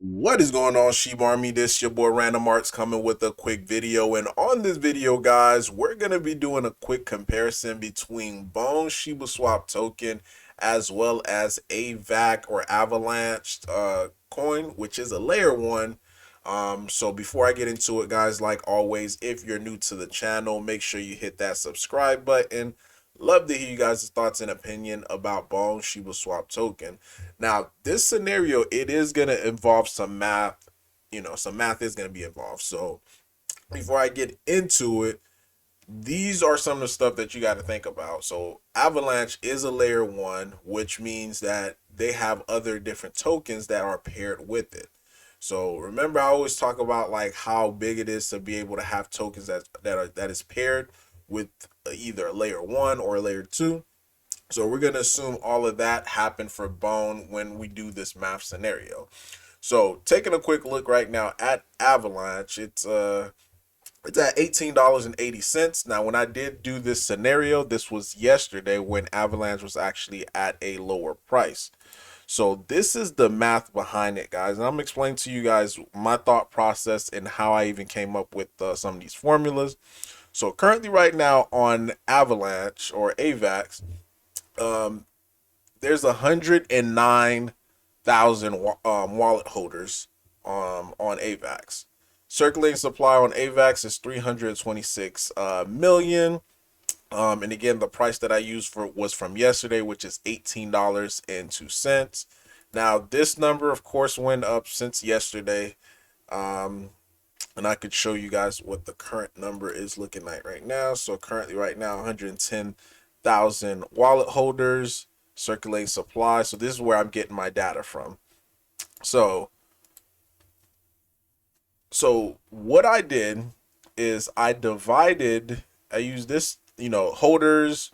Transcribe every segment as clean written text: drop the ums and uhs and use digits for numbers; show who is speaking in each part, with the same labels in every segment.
Speaker 1: What is going on, Sheep Army? This your boy Random Arts coming with a quick video. And on this video, guys, we're going to be doing a quick comparison between Bone Shibaswap token as well as AVAC or Avalanche coin, which is a layer one. So before I get into it, guys, like always, if you're new to the channel, make sure you hit that subscribe button. Love to hear you guys' thoughts and opinion about Bone Shibaswap token. Now, this scenario, it is going to involve some math. Some math is going to be involved. So before I get into it, these are some of the stuff that you got to think about. So Avalanche is a layer one, which means that they have other different tokens that are paired with it. So remember, I always talk about like how big it is to be able to have tokens that is paired with either a layer one or a layer two. So we're going to assume all of that happened for Bone when we do this math scenario. So taking a quick look right now at Avalanche, it's at $18.80. Now, when I did do this scenario, this was yesterday when Avalanche was actually at a lower price. So this is the math behind it, guys. And I'm explaining to you guys my thought process and how I even came up with some of these formulas. So currently right now on Avalanche or AVAX, um, there's 109,000 wallet holders on AVAX. Circulating supply on AVAX is 326 million. And again, the price that I used for was from yesterday, which is $18.02. Now, this number, of course, went up since yesterday. And I could show you guys what the current number is looking like right now. So currently right now, 110,000 wallet holders, circulating supply. So this is where I'm getting my data from. So what I did is I used this, holders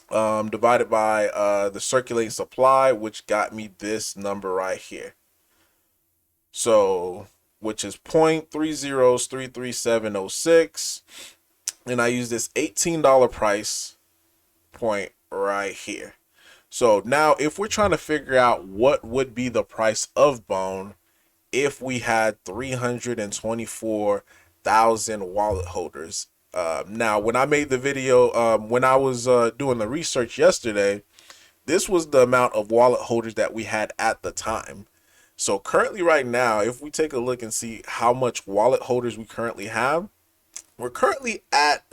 Speaker 1: divided by the circulating supply, which got me this number right here. So, which is 0.30333706. And I use this $18 price point right here. So now if we're trying to figure out what would be the price of Bone if we had 324,000 wallet holders. Now, when I made the video, when I was doing the research yesterday, this was the amount of wallet holders that we had at the time. So currently right now, if we take a look and see how much wallet holders we currently have, we're currently at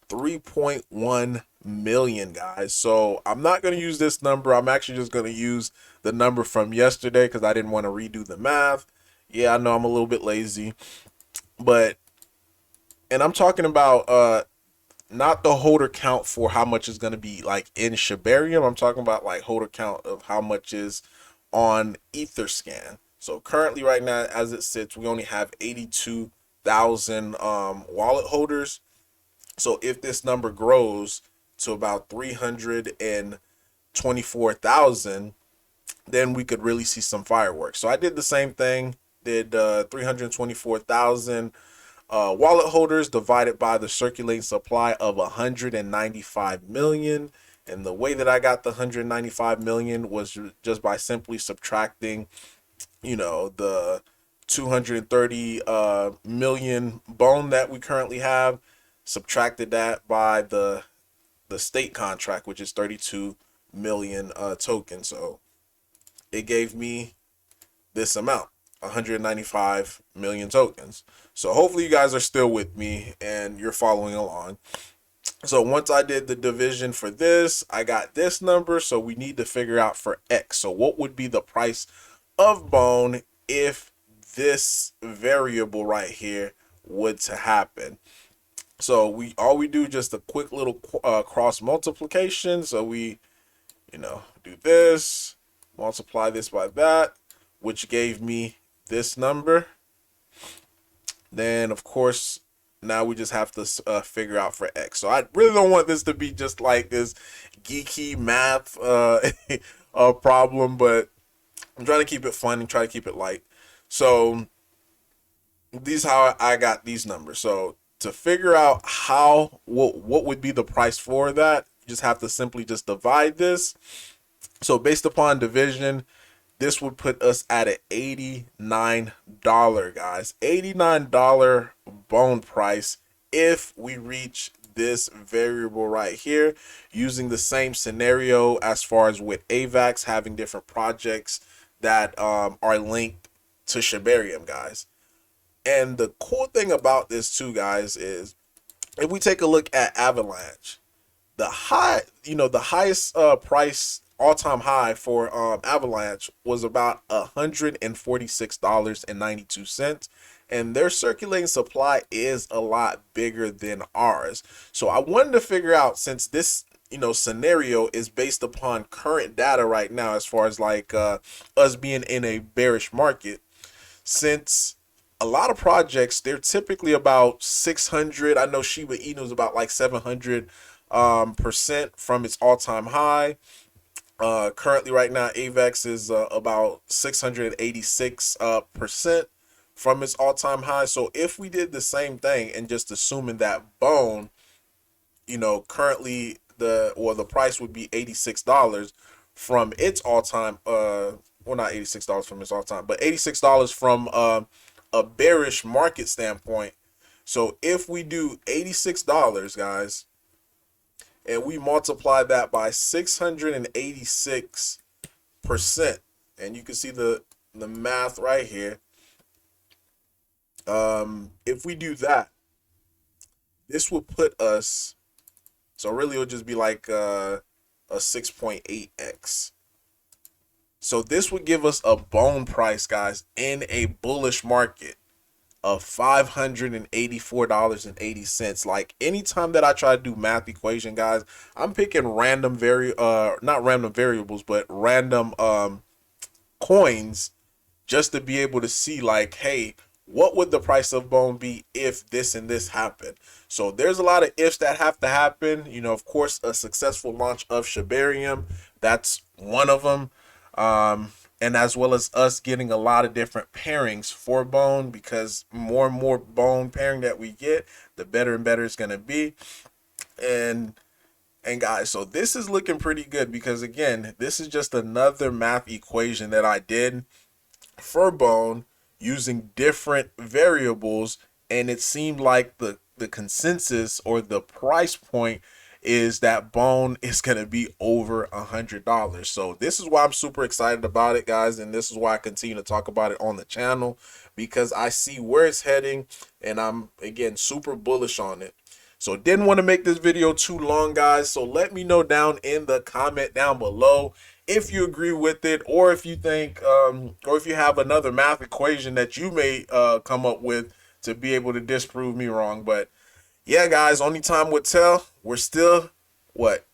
Speaker 1: 3.1 million, guys. So I'm not going to use this number. I'm actually just going to use the number from yesterday because I didn't want to redo the math. Yeah, I know I'm a little bit lazy, but, and I'm talking about not the holder count for how much is going to be like in Shibarium. I'm talking about like holder count of how much is on Etherscan. So currently right now as it sits, we only have 82,000 wallet holders. So if this number grows to about 324,000, then we could really see some fireworks. So I did the same thing, did 324,000 wallet holders divided by the circulating supply of 195 million. And the way that I got the 195 million was just by simply subtracting, the 230 million Bone that we currently have, subtracted that by the state contract, which is 32 million tokens. So it gave me this amount, 195 million tokens. So hopefully you guys are still with me and you're following along. So once I did the division for this, I got this number. So we need to figure out for X. So what would be the price of Bone if this variable right here would to happen? So all we do just a quick little cross multiplication. So we, do this, multiply this by that, which gave me this number. Then of course, now we just have to figure out for X. So I really don't want this to be just like this geeky math problem, but I'm trying to keep it fun and try to keep it light. So these how I got these numbers. So to figure out what would be the price for that, you just have to simply just divide this. So based upon division, this would put us at an $89, guys. $89 bone price if we reach this variable right here, using the same scenario as far as with AVAX having different projects that are linked to Shibarium, guys. And the cool thing about this too, guys, is if we take a look at Avalanche, the highest price all-time high for Avalanche was about $146.92, and their circulating supply is a lot bigger than ours. So I wanted to figure out, since this scenario is based upon current data right now, as far as like us being in a bearish market, since a lot of projects, they're typically about 600. I know Shiba Inu is about like 700 percent from its all-time high. Currently right now, AVAX is about 686 percent from its all-time high. So if we did the same thing, and just assuming that bone, currently the price would be $86 from its all-time well, not $86 from its all-time, but $86 from a bearish market standpoint. So if we do $86, guys, and we multiply that by 686%, and you can see the math right here. If we do that, this will put us, so really it'll just be like a 6.8x. So this would give us a bone price, guys, in a bullish market of $584.80. Like, anytime that I try to do math equation, guys, I'm picking random not random variables, but random coins, just to be able to see, like, hey, what would the price of bone be if this and this happened? So there's a lot of ifs that have to happen. Of course, a successful launch of Shibarium, that's one of them. And as well as us getting a lot of different pairings for bone, because more and more bone pairing that we get, the better and better it's going to be. And guys, so this is looking pretty good, because again, this is just another math equation that I did for bone using different variables, and it seemed like the consensus, or the price point, is that bone is going to be over $100. So this is why I'm super excited about it, guys, and this is why I continue to talk about it on the channel, because I see where it's heading, and I'm, again, super bullish on it. So didn't want to make this video too long, guys, so let me know down in the comment down below if you agree with it, or if you think or if you have another math equation that you may come up with to be able to disprove me wrong. But yeah, guys, only time would tell. We're still, what,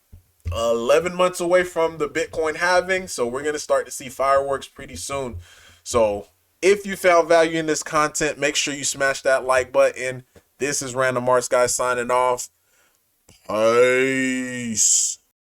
Speaker 1: 11 months away from the Bitcoin halving, so we're going to start to see fireworks pretty soon. So if you found value in this content, make sure you smash that like button. This is Random Arts, guys, signing off. Peace.